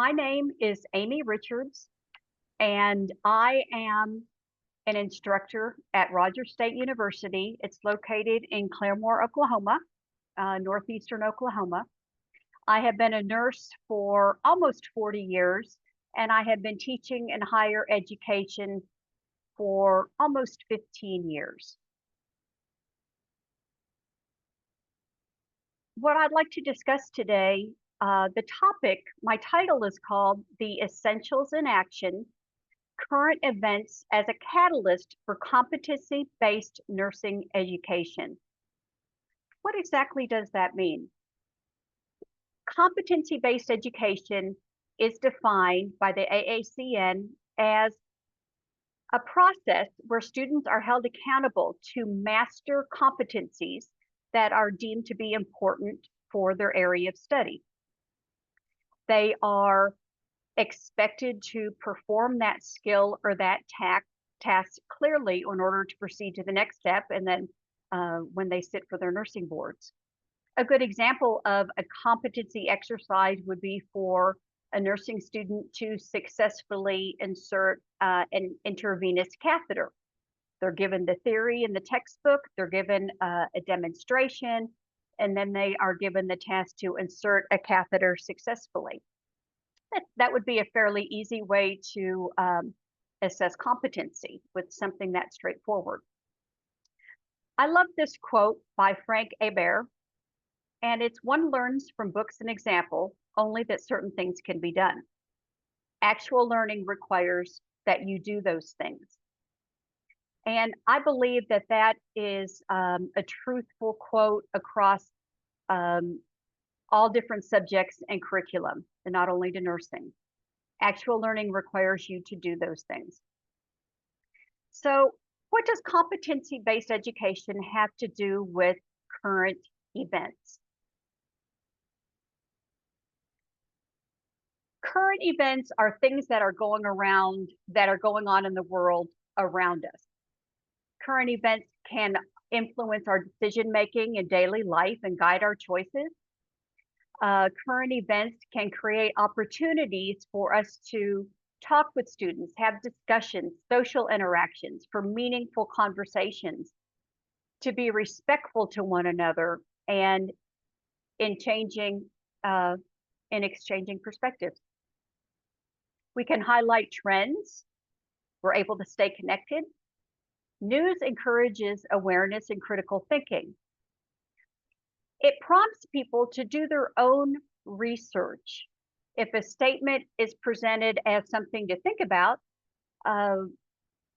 My name is Amy Richards, and I am an instructor at Rogers State University. It's located in Claremore, Oklahoma, northeastern Oklahoma. I have been a nurse for almost 40 years, and I have been teaching in higher education for almost 15 years. What I'd like to discuss today, the topic, my title is called The Essentials in Action, Current Events as a Catalyst for Competency-Based Nursing Education. What exactly does that mean? Competency-based education is defined by the AACN as a process where students are held accountable to master competencies that are deemed to be important for their area of study. They are expected to perform that skill or that task clearly in order to proceed to the next step, and then when they sit for their nursing boards. A good example of a competency exercise would be for a nursing student to successfully insert an intravenous catheter. They're given the theory in the textbook, they're given a demonstration, and then they are given the task to insert a catheter successfully. That would be a fairly easy way to assess competency with something that straightforward. I love this quote by Frank Hebert, and it's one learns from books and example, only that certain things can be done. Actual learning requires that you do those things. And I believe that that is a truthful quote across all different subjects and curriculum, and not only to nursing. Actual learning requires you to do those things. So what does competency-based education have to do with current events? Current events are things that are going on in the world around us. Current events can influence our decision-making in daily life and guide our choices. Current events can create opportunities for us to talk with students, have discussions, social interactions, for meaningful conversations, to be respectful to one another, and in exchanging perspectives. We can highlight trends. We're able to stay connected. News encourages awareness and critical thinking. It prompts people to do their own research. If a statement is presented as something to think about,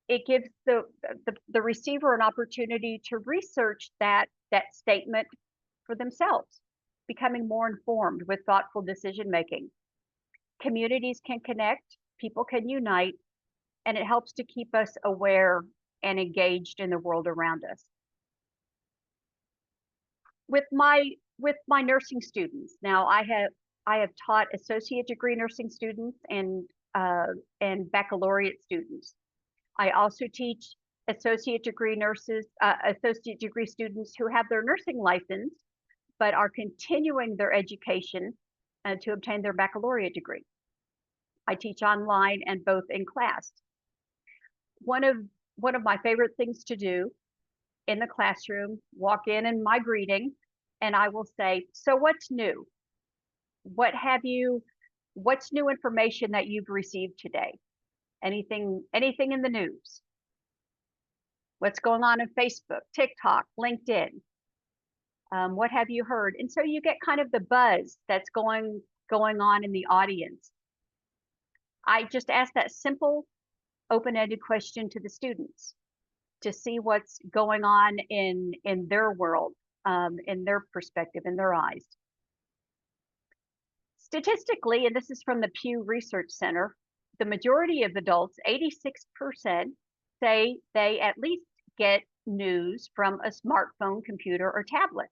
it gives the receiver an opportunity to research that statement for themselves, becoming more informed with thoughtful decision making. Communities can connect, people can unite, and it helps to keep us aware and engaged in the world around us. With my nursing students, now I have taught associate degree nursing students and baccalaureate students. I also teach associate degree students who have their nursing license, but are continuing their education to obtain their baccalaureate degree. I teach online and both in class. One of my favorite things to do in the classroom, walk in my greeting, and I will say, so what's new? What's new information that you've received today? Anything in the news? What's going on Facebook, TikTok, LinkedIn? What have you heard? And so you get kind of the buzz that's going on in the audience. I just ask that simple, open-ended question to the students to see what's going on in their world, in their perspective, in their eyes. Statistically, and this is from the Pew Research Center, the majority of adults, 86%, say they at least get news from a smartphone, computer, or tablet.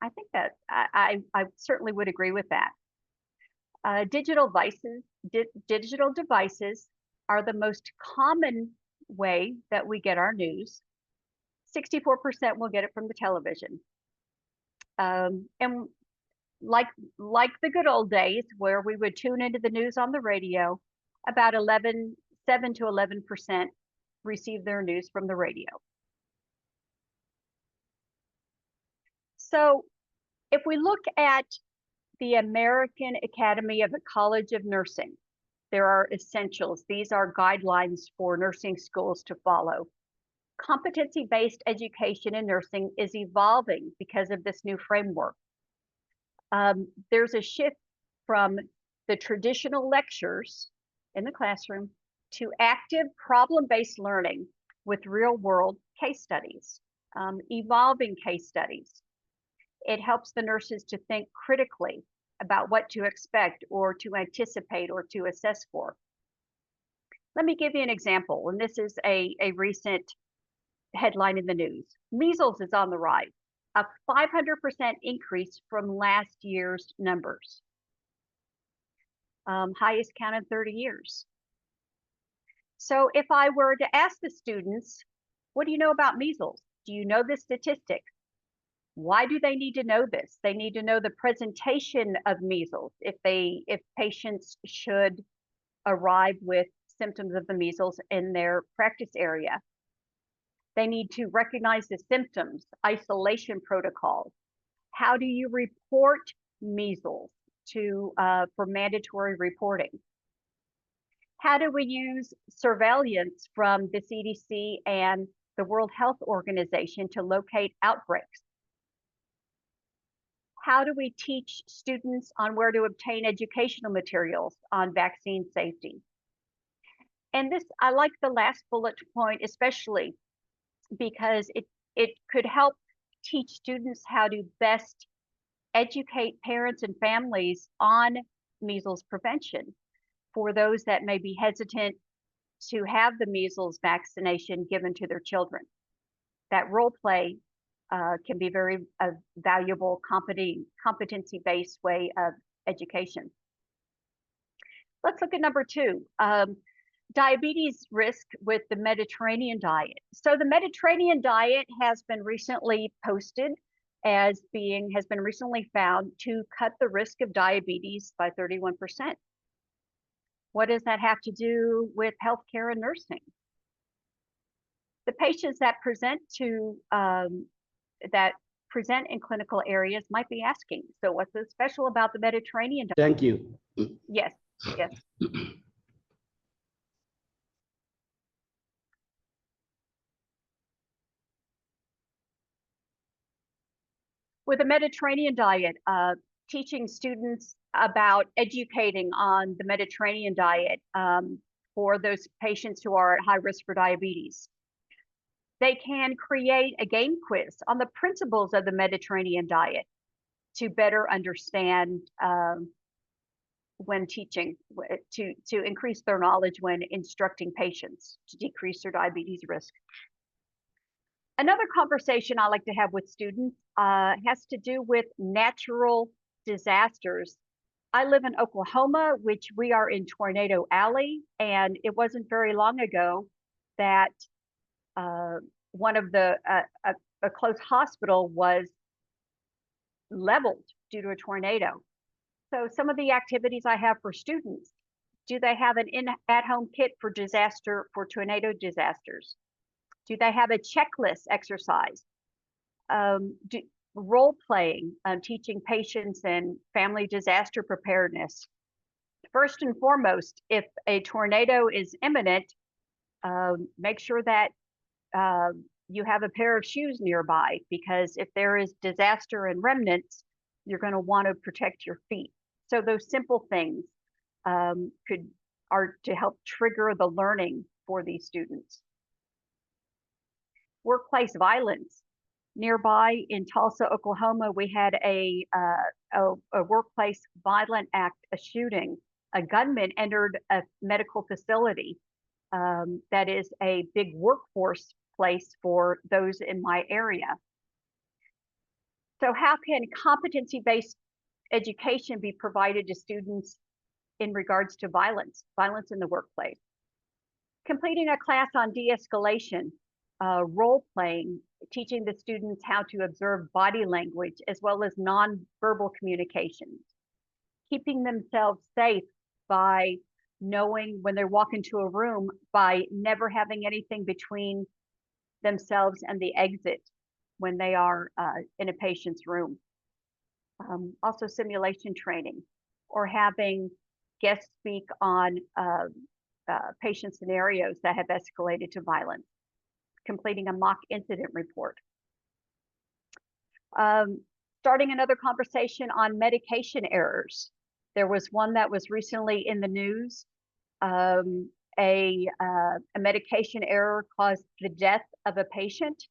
I think that I certainly would agree with that. Digital devices are the most common way that we get our news. 64% will get it from the television. And like the good old days where we would tune into the news on the radio, about 7 to 11% receive their news from the radio. So if we look at the American Academy of the College of Nursing, there are essentials. These are guidelines for nursing schools to follow. Competency-based education in nursing is evolving because of this new framework. There's a shift from the traditional lectures in the classroom to active problem-based learning with real-world case studies, evolving case studies. It helps the nurses to think critically about what to expect or to anticipate or to assess for. Let me give you an example, and this is a recent headline in the news. Measles is on the rise, a 500% increase from last year's numbers. Highest count in 30 years. So if I were to ask the students, what do you know about measles? Do you know this statistic? Why do they need to know this? They need to know the presentation of measles. If patients should arrive with symptoms of the measles in their practice area, they need to recognize the symptoms, isolation protocols. How do you report measles for mandatory reporting? How do we use surveillance from the CDC and the World Health Organization to locate outbreaks? How do we teach students on where to obtain educational materials on vaccine safety? And this, I like the last bullet point especially because it could help teach students how to best educate parents and families on measles prevention for those that may be hesitant to have the measles vaccination given to their children. That role play can be very valuable competency-based way of education. Let's look at number 2, diabetes risk with the Mediterranean diet. So the Mediterranean diet has been recently posted as has been recently found to cut the risk of diabetes by 31%. What does that have to do with healthcare and nursing? The patients that present in clinical areas might be asking, so what's so special about the Mediterranean diet? Thank you. Yes, yes. With the Mediterranean diet, teaching students about educating on the Mediterranean diet for those patients who are at high risk for diabetes. They can create a game quiz on the principles of the Mediterranean diet to better understand when teaching, to increase their knowledge when instructing patients to decrease their diabetes risk. Another conversation I like to have with students has to do with natural disasters. I live in Oklahoma, which we are in Tornado Alley, and it wasn't very long ago that one of a close hospital was leveled due to a tornado. So some of the activities I have for students, do they have an at-home kit for tornado disasters? Do they have a checklist exercise? Role playing, teaching patients and family disaster preparedness. First and foremost, if a tornado is imminent, make sure that you have a pair of shoes nearby, because if there is disaster and remnants, you're going to want to protect your feet. So those simple things are to help trigger the learning for these students. Workplace violence. Nearby in Tulsa, Oklahoma, we had a workplace violent act, a shooting. A gunman entered a medical facility that is a big workforce place for those in my area. So how can competency-based education be provided to students in regards to violence in the workplace? Completing a class on de-escalation. role playing, teaching the students how to observe body language as well as nonverbal communications, keeping themselves safe by knowing when they walk into a room, by never having anything between themselves and the exit when they are in a patient's room. Also simulation training, or having guests speak on patient scenarios that have escalated to violence, completing a mock incident report. Starting another conversation on medication errors. There was one that was recently in the news. A medication error caused the death of a patient.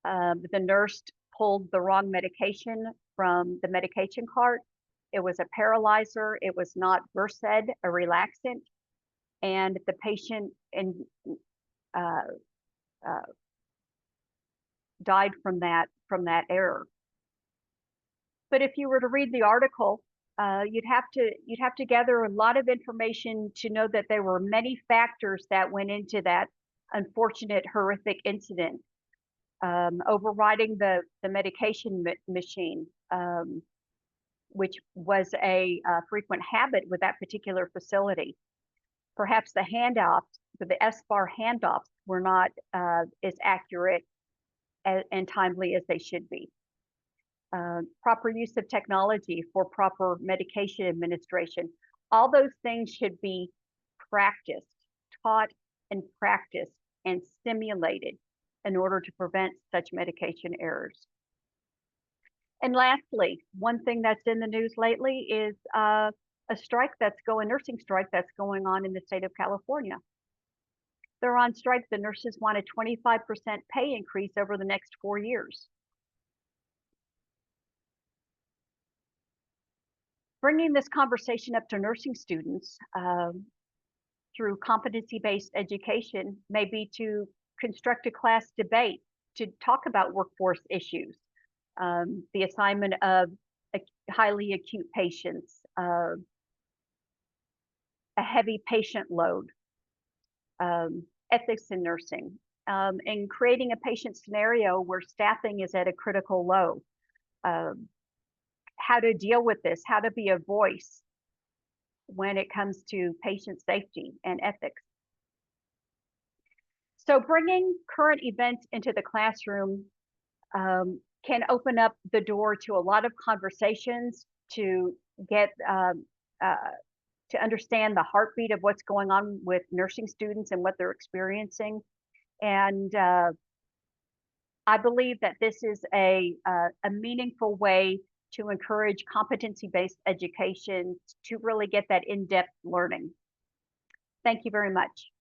The nurse pulled the wrong medication from the medication cart. It was a paralyzer. It was not Versed, a relaxant, and the patient died from that error. But if you were to read the article, you'd have to gather a lot of information to know that there were many factors that went into that unfortunate, horrific incident. Overriding the medication machine, which was a frequent habit with that particular facility. Perhaps the handoffs, the SBAR handoffs, were not as accurate and timely as they should be. Proper use of technology for proper medication administration. All those things should be practiced, taught and practiced and simulated in order to prevent such medication errors. And lastly, one thing that's in the news lately is a nursing strike that's going on in the state of California. They're on strike. The nurses want a 25% pay increase over the next 4 years. Bringing this conversation up to nursing students through competency-based education may be to construct a class debate to talk about workforce issues, the assignment of highly acute patients, a heavy patient load, ethics in nursing, and creating a patient scenario where staffing is at a critical low, how to deal with this, how to be a voice when it comes to patient safety and ethics. So bringing current events into the classroom can open up the door to a lot of conversations, to get to understand the heartbeat of what's going on with nursing students and what they're experiencing. And I believe that this is a meaningful way to encourage competency-based education to really get that in-depth learning. Thank you very much.